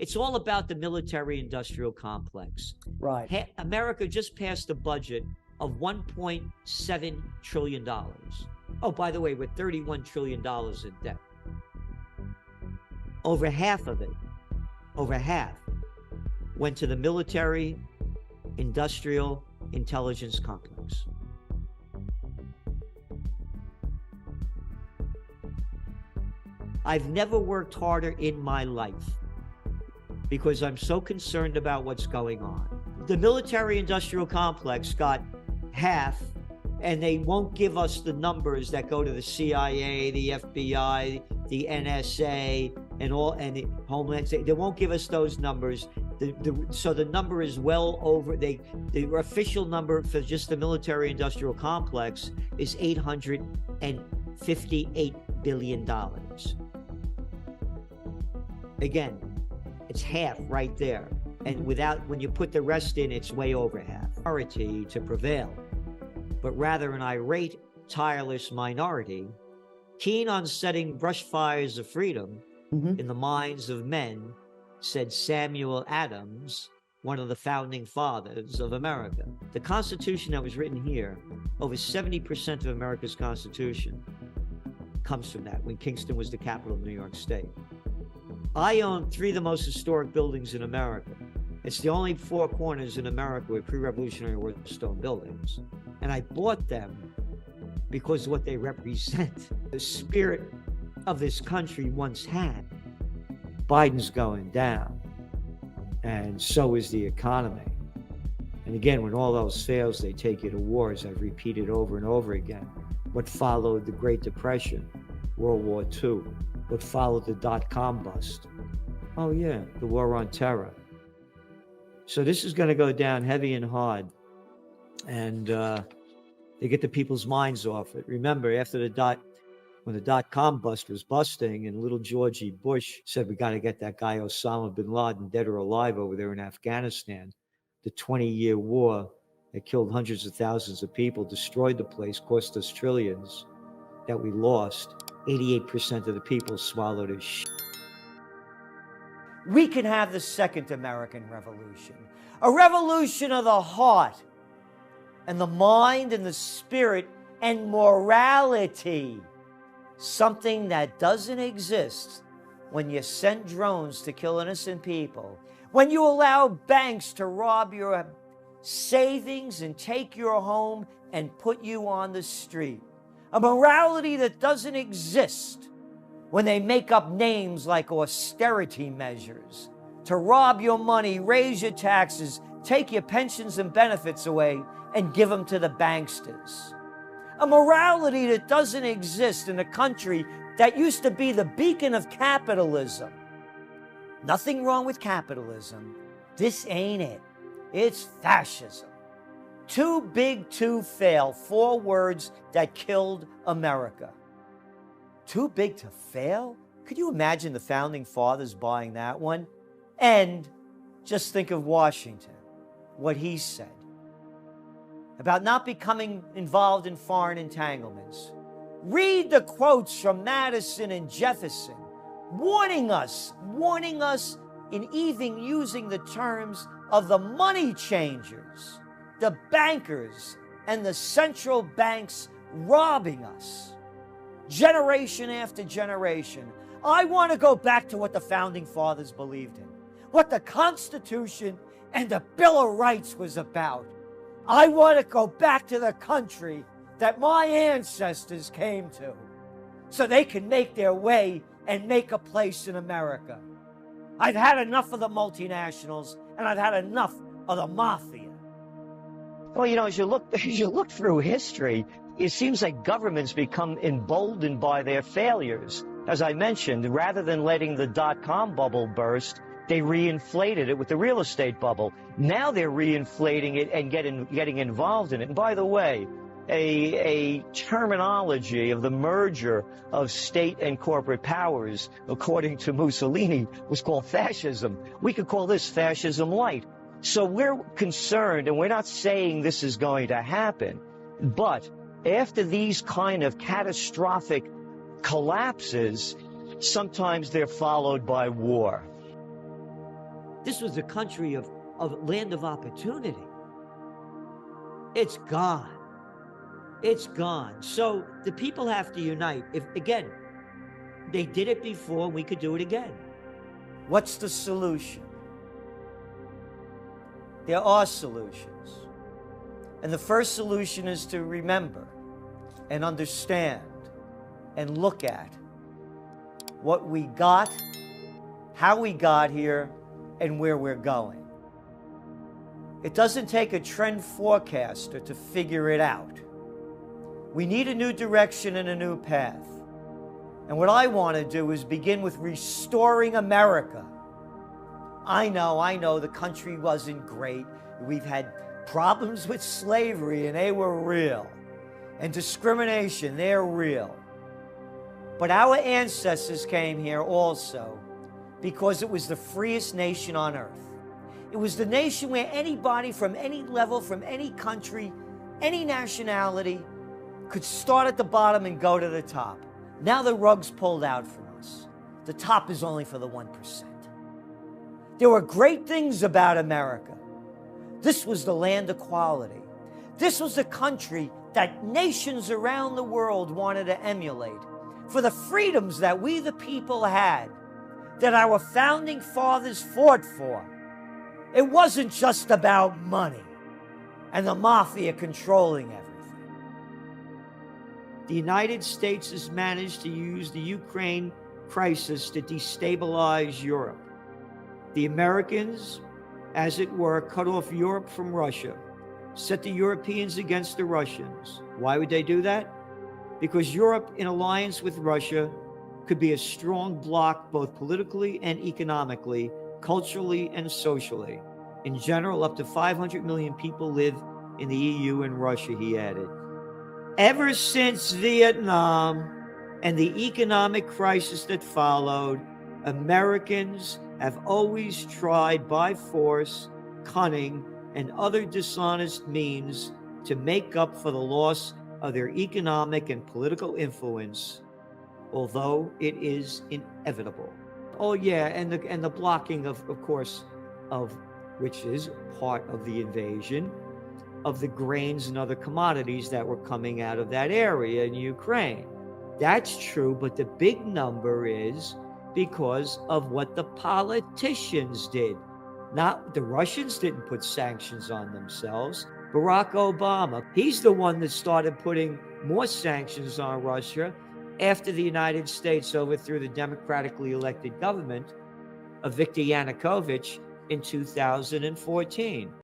It's all about the military-industrial complex. Right. America just passed a budget of $1.7 trillion. Oh, by the way, with $31 trillion in debt. Over half of it, over half, went to the military, industrial, intelligence complex. I've never worked harder in my life because I'm so concerned about what's going on. The military-industrial complex got half, and they won't give us the numbers that go to the CIA, the FBI, the NSA, and the Homeland Security. They won't give us those numbers. So the number is well over, the official number for just the military-industrial complex is $858 billion. Again, it's half right there. And when you put the rest in, it's way over half. Minority to prevail, but rather an irate, tireless minority, keen on setting brush fires of freedom in the minds of men, said Samuel Adams, one of the founding fathers of America. The Constitution that was written here, over 70% of America's Constitution comes from that, when Kingston was the capital of New York State. I own 3 of the most historic buildings in America. It's the only 4 corners in America with pre-Revolutionary War stone buildings. And I bought them because of what they represent, the spirit of this country once had. Biden's going down, and so is the economy. And again, when all else fails, they take you to war, as I've repeated over and over again. What followed the Great Depression, World War II, what followed the dot-com bust. Oh yeah, the war on terror. So this is going to go down heavy and hard, and they get the people's minds off it. Remember, after when the dot-com bust was busting, and little Georgie Bush said, we got to get that guy Osama bin Laden, dead or alive, over there in Afghanistan. The 20-year war that killed hundreds of thousands of people, destroyed the place, cost us trillions that we lost. 88% of the people swallowed his shit. We can have the second American Revolution, a revolution of the heart and the mind and the spirit and morality, something that doesn't exist when you send drones to kill innocent people, when you allow banks to rob your savings and take your home and put you on the street. A morality that doesn't exist when they make up names like austerity measures to rob your money, raise your taxes, take your pensions and benefits away, and give them to the banksters. A morality that doesn't exist in a country that used to be the beacon of capitalism. Nothing wrong with capitalism. This ain't it. It's fascism. Too big to fail. 4 words that killed America. Too big to fail? Could you imagine the founding fathers buying that one? And just think of Washington, what he said about not becoming involved in foreign entanglements. Read the quotes from Madison and Jefferson, warning us in even using the terms of the money changers, the bankers, and the central banks robbing us, generation after generation. I want to go back to what the founding fathers believed in, what the Constitution and the Bill of Rights was about. I want to go back to the country that my ancestors came to, so they can make their way and make a place in America. I've had enough of the multinationals, and I've had enough of the mafia. Well, you know, as you look through history, it seems like governments become emboldened by their failures. As I mentioned, rather than letting the dot-com bubble burst, they reinflated it with the real estate bubble. Now they're reinflating it and getting involved in it. And by the way, a terminology of the merger of state and corporate powers, according to Mussolini, was called fascism. We could call this fascism light. So we're concerned, and we're not saying this is going to happen, but after these kind of catastrophic collapses, sometimes they're followed by war. This was a country of land of opportunity. It's gone. It's gone. So the people have to unite. If, again, they did it before, we could do it again. What's the solution? There are solutions. And the first solution is to remember and understand and look at what we got, how we got here, and where we're going. It doesn't take a trend forecaster to figure it out. We need a new direction and a new path. And what I want to do is begin with restoring America. I know the country wasn't great. We've had problems with slavery, and they were real. And discrimination, they're real. But our ancestors came here also because it was the freest nation on earth. It was the nation where anybody from any level, from any country, any nationality, could start at the bottom and go to the top. Now the rug's pulled out from us. The top is only for the 1%. There were great things about America. This was the land of equality. This was the country that nations around the world wanted to emulate for the freedoms that we the people had, that our founding fathers fought for. It wasn't just about money and the mafia controlling everything. The United States has managed to use the Ukraine crisis to destabilize Europe. The Americans, as it were, cut off Europe from Russia, set the Europeans against the Russians. Why would they do that? Because Europe, in alliance with Russia, could be a strong bloc both politically and economically, culturally and socially. In general, up to 500 million people live in the EU and Russia, he added. Ever since Vietnam and the economic crisis that followed, Americans have always tried by force, cunning, and other dishonest means to make up for the loss of their economic and political influence, although it is inevitable. Oh yeah, and the blocking of course, of which is part of the invasion of the grains and other commodities that were coming out of that area in Ukraine. That's true, but the big number is because of what the politicians did. Not the Russians didn't put sanctions on themselves. Barack Obama, he's the one that started putting more sanctions on Russia after the United States overthrew the democratically elected government of Viktor Yanukovych in 2014.